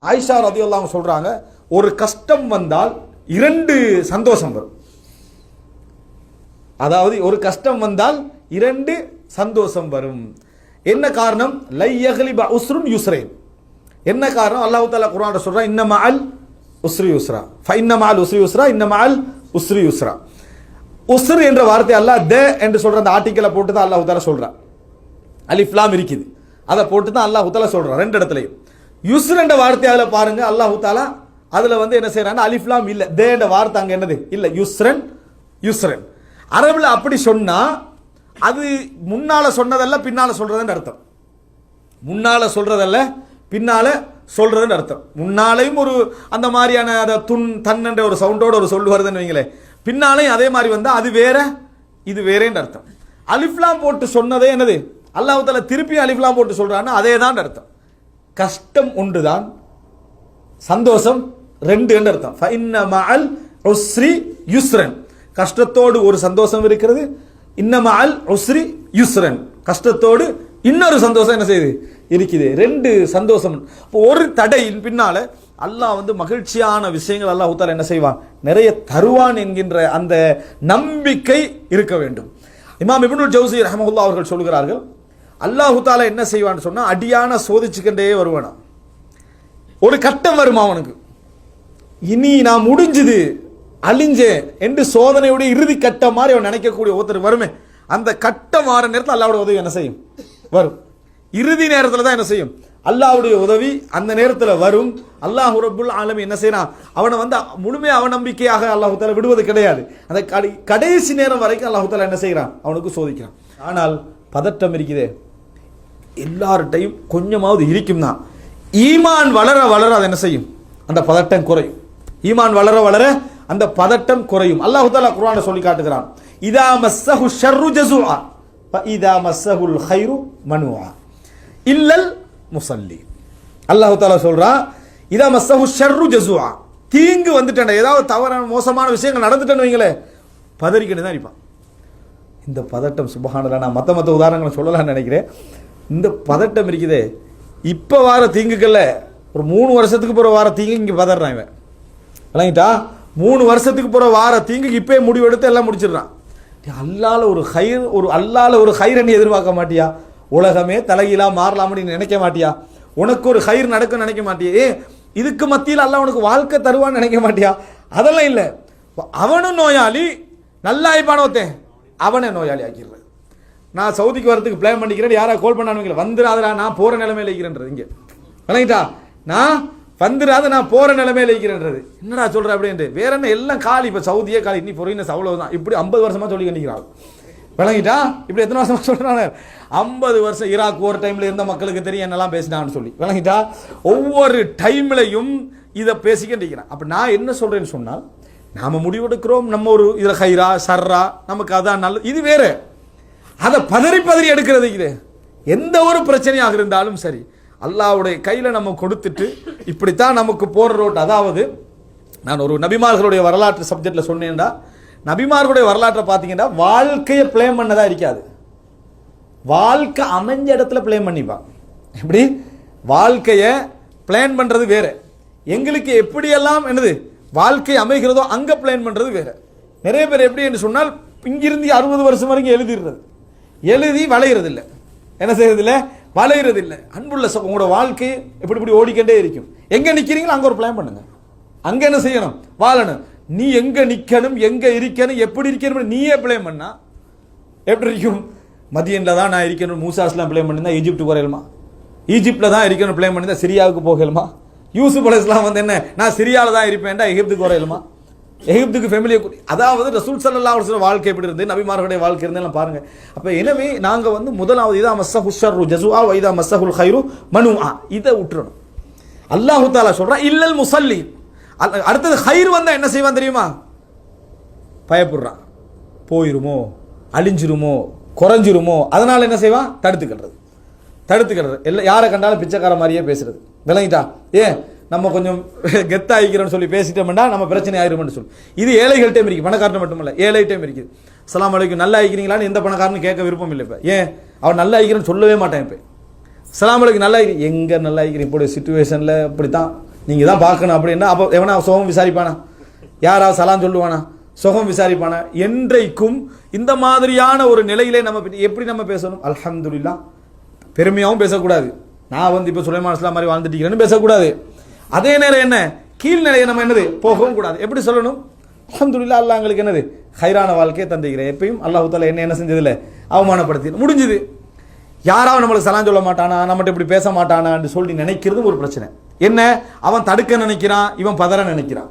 ஆயிஷா ரலியல்லாஹு அன்ஹா சொல்றாங்க, ஒரு கஷ்டம் வந்தால் 2 சந்தோஷம் வரும். அதாவது ஒரு கஷ்டம் வந்தால் 2 சந்தோஷம் வரும். என்ன காரணம்? லை யக்லிப உஸ்ருன் யுஸ்ரைன். என்ன காரணம்? அல்லாஹ் தஆலா குர்ஆன்ல சொல்றான், இன்ன மஅல் உஸ்ரி யுஸ்ரா ஃப இன்ன மஅல் உஸ்ரி யுஸ்ரா இன்ன மஅல் உஸ்ரி யுஸ்ரா. உஸ்ர் என்ற வார்த்தை அல்லாஹ் த என்று சொல்ற அந்த ஆர்டிக்கலை போட்டு தான் அல்லாஹ் தஆலா சொல்றான். அலிஃப் லாம் இருக்குது, அதை போட்டு தான் அல்லாஹ் தஆலா சொல்றான் 2 இடத்துலையும். யுஸ்ர் என்ற வார்த்தை அதில் பாருங்க, அல்லாஹ் தஆலா அதுல என்ன செய்யறாங்க, அலிஃப் லாம் இல்ல, தே என்ற வார்த்தை அங்க என்னது இல்ல, யுஸ்ரன் யுஸ்ரன். அரபுல அப்படி சொன்னா அது முன்னால சொன்னதல்ல பின்னால சொல்றதுன்னு அர்த்தம். முன்னால சொல்றதல்ல பின்னால சொல்றதுன்னு அர்த்தம். முன்னாலையும் ஒரு அந்த மாதிரியான துன் தன் என்ற ஒரு சவுண்டோட ஒரு சொல் வருதுன்னு வைங்களேன், பின்னாலையும் அதே மாதிரி வந்தா அது வேற இது வேறேன்னு அர்த்தம். அலிஃப்லாம் போட்டு சொன்னதே என்னது, அல்லாஹ் தஆலா திருப்பி அலிஃப்லாம் போட்டு சொல்றான்னா அதே தான் அர்த்தம். கஷ்டம் ஒன்றுதான், சந்தோஷம் 2 என்று அர்த்தம். ஃப இன்ன மஅல் உஸ்ரி யுஸ்ரன், கஷ்டத்தோடு ஒரு சந்தோஷம் இருக்கிறது. இன்ன மஅல் உஸ்ரி யுஸ்ரன், கஷ்டத்தோடு இன்னொரு சந்தோஷம் என்ன செய்யுது இருக்குது. 2 சந்தோஷம். ஒரு தடையின் பின்னால அல்லாஹ் மகிழ்ச்சியான விஷயங்கள் அல்லாஹ் தஆலா என்ன செய்வான், நிறைய தருவான் என்கின்ற அந்த நம்பிக்கை இருக்க வேண்டும். இமாம் இப்னுல் ஜௌஸி ரஹ்மத்துல்லாஹி அவர்கள் சொல்கிறார்கள், அல்லாஹ் தஆலா என்ன செய்வான்னு சொன்னா அடியான சோதிச்சுக்கிட்டே வருவானா. ஒரு கட்டம் வருமா அவனுக்கு, இனி நான் முடிஞ்சது அழிஞ்சேன் என்று சோதனையுடைய இறுதி கட்டம் மாதிரி அவன் நினைக்கக்கூடிய ஒருத்தர் வருமே, அந்த கட்டம் வர நேரத்தில் அல்லாஹ்வுடைய உதவி என்ன செய்யும் வரும். இறுதி நேரத்தில் தான் என்ன செய்யும் அல்லாஹ்வுடைய உதவி அந்த நேரத்தில் வரும். அல்லாஹ் ரப்புல் ஆலமீன் என்ன செய்யறான், அவனை முழுமையாக அவநம்பிக்கையாக அல்லாஹ் தஆலா விடுவது கிடையாது. அந்த கடைசி நேரம் வரைக்கும் அல்லாஹ் தஆலா என்ன செய்யறான், அவனுக்கு சோதிக்கிறான். ஆனால் பதட்டம் இருக்குதே, எல்லார்ட்டையும் கொஞ்சமாவது இருக்கும் தான். ஈமான் வளர வளர அது என்ன செய்யும், அந்த பதட்டம் குறையும். ஈமான் வளர வளர அந்த பதட்டம் குறையும். அல்லாஹ் தஆலா குர்ஆன்ல சொல்லி காட்டுகிறான், இதா மஸ்ஸஹு ஷர்ரு ஜஸூஆ ஃப இதா மஸ்ஸஹுல் கைரு மனுஆ இல்லல் முஸல்லி. அல்லாஹ் தஆலா சொல்றான், இதா மஸ்ஸஹு ஷர்ரு ஜஸூஆ, தீங்கு வந்துட்டேன், ஏதாவது தவறான மோசமான விஷயங்கள் நடந்துட்டேன்னு வைங்களே, பதறிக்கிட்டு தான் இருப்பான். இந்த பதட்டம் சுப்ஹானல்லாஹ், நான் மற்ற உதாரணங்களை சொல்லலாம்னு நினைக்கிறேன். இந்த பதட்டம் இருக்குதே, இப்போ வார தீங்குக்கல்ல, ஒரு 3 வருஷத்துக்கு போகிற வார தீங்கு இங்கே பதறான் இவன் விளங்கிட்டா. 3 வருஷத்துக்கு போகிற வார தீங்குக்கு இப்போயே முடிவெடுத்து எல்லாம் முடிச்சிடுறான். அல்லால ஒரு ஹைர் நீ எதிர்பார்க்க மாட்டியா? உலகமே தலையிலா மாறலாம்னு நினைக்க மாட்டியா? உனக்கு ஒரு ஹைர் நடக்கும் நினைக்க மாட்டியா? இதுக்கு மத்தியில் அல்லாஹ் உனக்கு வாழ்க்கை தருவான்னு நினைக்க மாட்டியா? அதெல்லாம் இல்லை. அவனும் நோயாளி, நல்லாய்ப்பானோத்தேன் அவனே நோயாளி ஆக்கிடுறது. நான் சவுதிக்கு வரதுக்கு பிளான் பண்ணிக்கிறேன், யாரா கால் பண்ணானுங்களே, வந்துடாதடா நான் போகிற நிலைமையில் இருக்கிறேன்றது. இங்கே விளங்கிட்டா, நான் வந்துடாத நான் போகிற நிலைமையில் இருக்கிறேன்றது. என்னடா சொல்கிற அப்படின்ட்டு, வேற என்ன எல்லாம் காலி, இப்போ சவுதியே காலி, இன்னி பொறியினஸ் அவ்வளவுதான். இப்படி 50 வருஷமாக சொல்லி கண்டிக்கிறான். விளங்கிட்டா, இப்படி எத்தனை வருஷமா சொல்கிறாங்க, 50 வருஷம். ஈராக் ஒரு டைமில் இருந்த மக்களுக்கு தெரியும் என்னெல்லாம் பேசினான்னு சொல்லி. விளங்கிட்டா, ஒவ்வொரு டைம்லையும் இதை பேசிக்கிட்டிருக்கிறான். அப்போ நான் என்ன சொல்கிறேன்னு சொன்னால், நாம் முடிவெடுக்கிறோம், நம்ம ஒரு இதில் ஹைரா சர்ரா நமக்கு அதான் நல்லது, இது வேறு. அதை பதறி எடுக்கிறது இது. எந்த ஒரு பிரச்சனையாக இருந்தாலும் சரி, அல்லாஹ்வுடைய கையில் நம்ம கொடுத்துட்டு இப்படித்தான் நமக்கு போகிற ரோட். அதாவது நான் ஒரு நபிமார்களுடைய வரலாற்று சப்ஜெக்டில் சொன்னேன்டா, நபிமார்களுடைய வரலாற்றை பார்த்தீங்கன்னா வாழ்க்கையை பிளேம் பண்ணதா இருக்காது, வாழ்க்கை அமைஞ்ச இடத்துல பிளேம் பண்ணிப்பான். எப்படி வாழ்க்கையை பிளான் பண்ணுறது வேறு, எங்களுக்கு எப்படியெல்லாம் என்னது வாழ்க்கை அமைகிறதோ அங்கே பிளான் பண்ணுறது வேறு. நிறைய பேர் எப்படி என்று சொன்னால், இங்கிருந்து 60 வருஷம் வரைக்கும் எழுதி வளையிறது இல்லை, என்ன செய்யறது இல்லை, வளையிறது இல்லை. அன்புள்ள உங்களோட வாழ்க்கை இப்படி ஓடிக்கண்டே இருக்கும். எங்கே நிற்கிறீங்களோ அங்கே ஒரு பிளான் பண்ணுங்க, அங்கே என்ன செய்யணும், வாழணும். நீ எங்கே நிற்கணும், எங்கே இருக்கணும், எப்படி இருக்கணும் நீயே பிளான் பண்ணா எப்படி இருக்கும்? மதியனில் தான் நான் இருக்கணும் மூசாஸ்லாம் பிளான் பண்ணியிருந்தா ஈஜிப்டுக்கு வரையலுமா? ஈஜிப்டில் தான் இருக்கணும் பிளான் பண்ணியிருந்தா சிரியாவுக்கு போகலுமா? யூசுப் அலைஹிஸ்ஸலாம் என்ன நான் சிரியாவில் தான் இருப்பேன்டா எகிப்துக்கு வரையலுமா? எகிப்துக்கு ஃபேமிலியை. அதாவது ரசூல் ஸல்லல்லாஹு அலைஹி வஸல்லம் வாழ்க்கை எப்படி இருந்து, நபிமார்களுடைய வாழ்க்கை இருந்தெல்லாம் பாருங்க. அப்போ எனவே நாங்கள் முதலாவது இதா மஸ்ஸஹு ஷர்ரு ஜஸூஆ வ இதா மஸ்ஸஹுல் கைரு மனுஆ, இதை விட்டுறணும். அல்லாஹ் தஆலா சொல்றா இல்லல் முஸல்லி. அடுத்தது ஹைர் வந்தா என்ன செய்வான் தெரியுமா? பயப்படுறான், போயிருமோ, அழிஞ்சிருமோ, குறைஞ்சிருமோ, அதனால என்ன செய்வான்? தடுத்துக்கிறது. எல்லாம் யாரை கண்டாலும் பிச்சைக்கார மாதிரியே பேசுறது. விளங்கிட்டா? ஏன் நம்ம கொஞ்சம் கெத்தாயிக்கிறோன்னு சொல்லி பேசிட்டோம்னா நம்ம பிரச்சனை ஆயிரும்னு சொல்லி. இது ஏழைகள்கிட்டையும் இருக்குது, பணக்காரன் மட்டுமல்ல ஏழைகிட்டையும் இருக்குது. அஸ்ஸலாமு அலைக்கும் நல்லா ஆகிக்கிறீங்களான்னு எந்த பணக்காரனும் கேட்க விருப்பம் இல்லை. இப்போ ஏன் அவன் நல்லா ஆகிக்கிறேன்னு சொல்லவே மாட்டேன். இப்போ அஸ்ஸலாமு அலைக்கும் நல்லா ஆகிக்கிறேன், எங்கே நல்லா ஆகிக்கிறேன், இப்போடைய சுச்சுவேஷனில் இப்படி தான் நீங்கள் தான் பார்க்கணும் அப்படின்னா அப்போ எவனா சுகம் விசாரிப்பானா? யாராவது சலாம் சொல்லுவானா? சுகம் விசாரிப்பானா? என்றைக்கும் இந்த மாதிரியான ஒரு நிலையிலே நம்ம எப்படி நம்ம பேசணும்? அல்ஹம்துலில்லாஹ். பெருமையாகவும் பேசக்கூடாது. நான் வந்து இப்போ சுலைமான் அலைஹிஸ்ஸலாம் மாதிரி வாழ்ந்துட்டீங்கன்னு பேசக்கூடாது. அதே நேரம் என்ன கீழ்நிலையை நம்ம என்னது போகவும் கூடாது. எப்படி சொல்லணும்? அல்ஹம்துலில்லாஹ், அல்லாஹ் எங்களுக்கு என்னது ஹைரான வாழ்க்கையை தந்துக்கிறேன். எப்பயும் அல்லாஹ் தஆலா என்ன செஞ்சதில்லை, அவமானப்படுத்தி முடிஞ்சுது. யாராவது நம்மளுக்கு சலாம் சொல்ல மாட்டானா, நம்மகிட்ட இப்படி பேச மாட்டானான்னு சொல்லி நினைக்கிறதும் ஒரு பிரச்சனை. என்ன, அவன் தடுக்க நினைக்கிறான், இவன் பதற நினைக்கிறான்.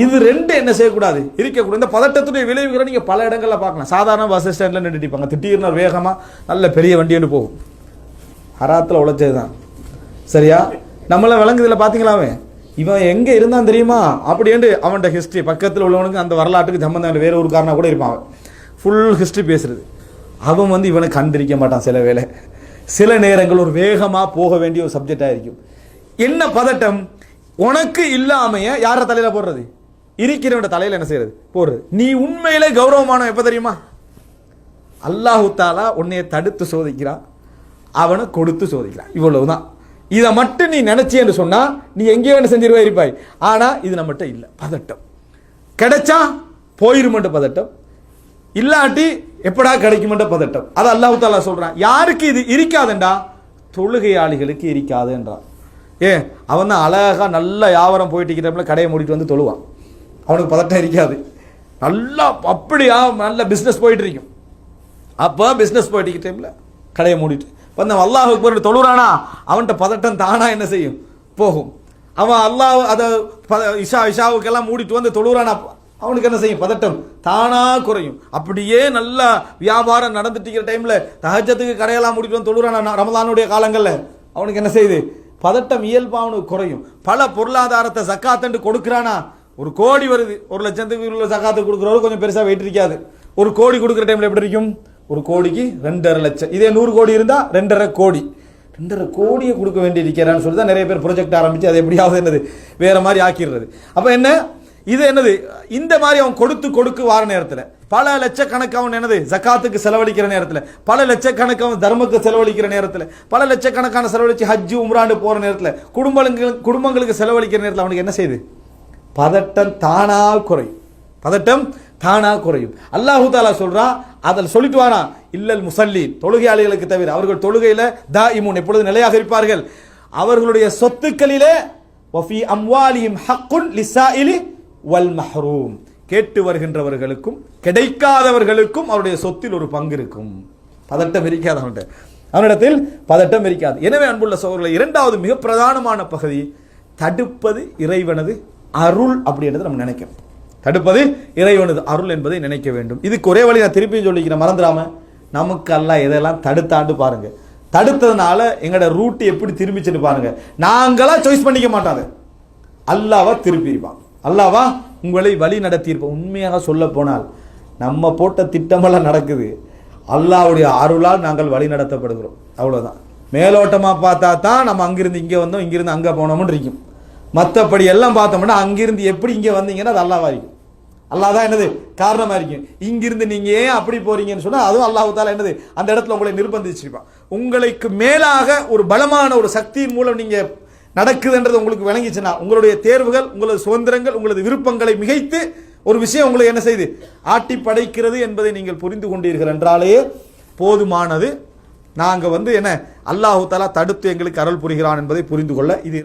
இது ரெண்டு என்ன செய்யக்கூடாது, இருக்கக்கூடாது. இந்த பதட்டத்துடைய விளைவுகளை நீங்க பல இடங்கள்ல பார்க்கலாம். சாதாரண பஸ் ஸ்டாண்ட்ல நின்றுட்டிப்பாங்க, திடீர்னு வேகமா நல்ல பெரிய வண்டின்னு போகும். ஹராத்துல உழைச்சது தான் சரியா, நம்மள விளங்குதுல பாத்தீங்களாவே. இவன் எங்க இருந்தான் தெரியுமா அப்படின்ட்டு அவன்கிட்ட ஹிஸ்டரி, பக்கத்தில் உள்ளவனுக்கு அந்த வரலாற்றுக்கு சம்பந்தம் வேற ஒரு காரணம் கூட இருப்பான். ஃபுல் ஹிஸ்டரி பேசுறது. அவன் வந்து இவனை கண்டிருக்க மாட்டான். சில வேளை சில நேரங்கள் ஒரு வேகமா போக வேண்டிய ஒரு சப்ஜெக்டா இருக்கும். என்ன பதட்டம் உனக்கு இல்லாமைய யார தலையில போடுறது, இருக்கிறவன் தலையில என்ன செய்யறது, போடுறது. நீ உண்மையிலே கௌரவமான எப்ப தெரியுமா? அல்லாஹு தஆலா உன்னைய தடுத்து சோதிக்கிறான், அவனை கொடுத்து சோதிக்கிறான். இவ்வளவுதான். இதை மட்டும் நீ நினைச்சேன்னு சொன்னா நீ எங்கேயோ என்ன செஞ்சிருவா இருப்பாய். ஆனா இது நம்மகிட்ட இல்ல. பதட்டம் கிடைச்சா போயிருமன்ற பதட்டம், இல்லாட்டி எப்படா கிடைக்குமென்ற பதட்டம். அது அல்லாஹ் தஆலா சொல்றான். யாருக்கு இது இருக்காதுண்டா? தொழுகையாளிகளுக்கு இருக்காதுன்றான். அவன் தான் அழகா நல்ல வியாபாரம் போயிட்டு இருக்கிறப்ப கடையை மூடிட்டு வந்து தொழுவான். அவனுக்கு பதட்டம் இருக்காது. நல்லா அப்படியா நல்ல பிசினஸ் போயிட்டு இருக்கும். அப்போ பிசினஸ் போயிட்டு இருக்க டைம்ல கடையை மூடிட்டு வந்து அல்லாஹ் அக்பர் தொழுறானா, அவன்கிட்ட பதட்டம் தானா என்ன செய்யும், போகும். அவன் அல்லாஹ் அதை இஷாவுக்கெல்லாம் மூடிட்டு வந்து தொழுறானா, அவனுக்கு என்ன செய்யும், பதட்டம் தானா குறையும். அப்படியே நல்ல வியாபாரம் நடந்துட்டு இருக்கிற டைம்ல தஹஜ்ஜத்துக்கு கடையெல்லாம் மூடிட்டு வந்து தொழுறானா ரமலானுடைய காலங்கள்ல, அவனுக்கு என்ன செய்யுது, பதட்டம் இயல்பா அவனுக்கு குறையும். பல பொருளாதாரத்தை சக்காத்து கொடுக்கிறானா, ஒரு கோடி வருது, 1 லட்சத்துக்கு சக்காத்து கொடுக்குறவரு கொஞ்சம் பெருசா வெயிட் இருக்காது. ஒரு கோடி கொடுக்குற டைம்ல எப்படி இருக்கும், ஒரு கோடிக்கு 2.5 லட்சம். இதே 100 கோடி இருந்தா 2.5 கோடி. 2.5 கோடியை கொடுக்க வேண்டி இருக்கிறான்னு சொல்லி தான் நிறைய பேர் ப்ரொஜெக்ட் ஆரம்பிச்சு அது எப்படியாவது என்னது வேற மாதிரி ஆக்கிடுறது. அப்ப என்ன இது என்னது, இந்த மாதிரி அவன் கொடுத்து வார நேரத்தில் பல லட்சக்கணக்கு அவன் என்னது ஜக்காத்துக்கு செலவழிக்கிற நேரத்தில், பல லட்சக்கணக்கு அவன் தர்மக்கு செலவழிக்கிற நேரத்தில், பல லட்சக்கணக்கான செலவழிச்சு ஹஜ்ஜு உம்ராண்டு போற நேரத்தில், குடும்பங்களுக்கு செலவழிக்கிற நேரத்தில் அவனுக்கு என்ன செய்யுது, பதட்டம் தானா குறையும். பதட்டம் தானா குறையும். அல்லாஹு தஆலா சொல்றான், அதில் சொல்லிட்டு வானா இல்லல் முஸல்லீன், தொழுகையாளிகளுக்கு தவிர, அவர்கள் தொழுகையில தாயிமுன் எப்பொழுது நிலையாக இருப்பார்கள், அவர்களுடைய சொத்துக்களிலே வஃபி அம்வாலிஹிம் ஹக்குன் லிஸ்ஸாயிலி வல் மஹ்ரூம், கேட்டு வருகின்றவர்களுக்கும் கிடைக்காதவர்களுக்கும் அவருடைய சொத்தில் ஒரு பங்கு இருக்கும். பதட்டம் இருக்காது அவனிடத்தில் பதட்டம் இருக்காது. எனவே அன்புள்ள சகோதரர்களே, இரண்டாவது மிக பிரதானமான பகுதி தடுப்பது இறைவனது அருள் அப்படின்றது நம்ம நினைக்கணும். தடுப்பது இறைவனது அருள் என்பதை நினைக்க வேண்டும். இதுக்கு ஒரே வழி நான் திருப்பியும் சொல்லிக்கிறேன், மறந்துடாம. நமக்கு அல்லாஹ் எதெல்லாம் தடுத்தாண்டு பாருங்க. தடுத்ததுனால எங்களோட ரூட் எப்படி திரும்பிச்சுட்டு பாருங்க. நாங்களா சாய்ஸ் பண்ணிக்க மாட்டாங்க, அல்லாஹ்வா திருப்பியிருப்பான். அல்லாஹ்வா உங்களை வழி நடத்தியிருப்போம். உண்மையாக சொல்ல போனால் நம்ம போட்ட திட்டமெல்லாம் நடக்குது. அல்லாஹ்வுடைய அருளால் நாங்கள் வழி நடத்தப்படுகிறோம். அவ்வளவுதான். மேலோட்டமா பார்த்தா தான் நம்ம அங்கிருந்து இங்கே வந்தோம், இங்கிருந்து அங்கே போனோம்னு இருக்கும். மற்றபடி எல்லாம் பார்த்தோம்னா அங்கிருந்து எப்படி இங்கே வந்தீங்கன்னா அது அல்லாஹ்வா இருக்கும். அல்லாஹ் தான் என்னது காரணமா இருக்கும். இங்கிருந்து நீங்க ஏன் அப்படி போறீங்கன்னு சொன்னா அதுவும் அல்லாஹ் தஆலா என்னது அந்த இடத்துல உங்களை நிர்பந்திச்சிருப்பான். உங்களுக்கு மேலாக ஒரு பலமான ஒரு சக்தியின் மூலம் நீங்க நடக்குதுன்றது உங்களுக்கு விளங்கிச்சுன்னா, உங்களுடைய தேர்வுகள், உங்களது சுதந்திரங்கள், உங்களது விருப்பங்களை மிகைத்து ஒரு விஷயம் உங்களுக்கு என்ன செய்து ஆட்டி படைக்கிறது என்பதை நீங்கள் புரிந்து கொண்டீர்கள் என்றாலே போதுமானது. நாங்க என்ன அல்லாஹ் தஆலா தடுத்து எங்களுக்கு அருள் புரிகிறான் என்பதை புரிந்து கொள்ள இது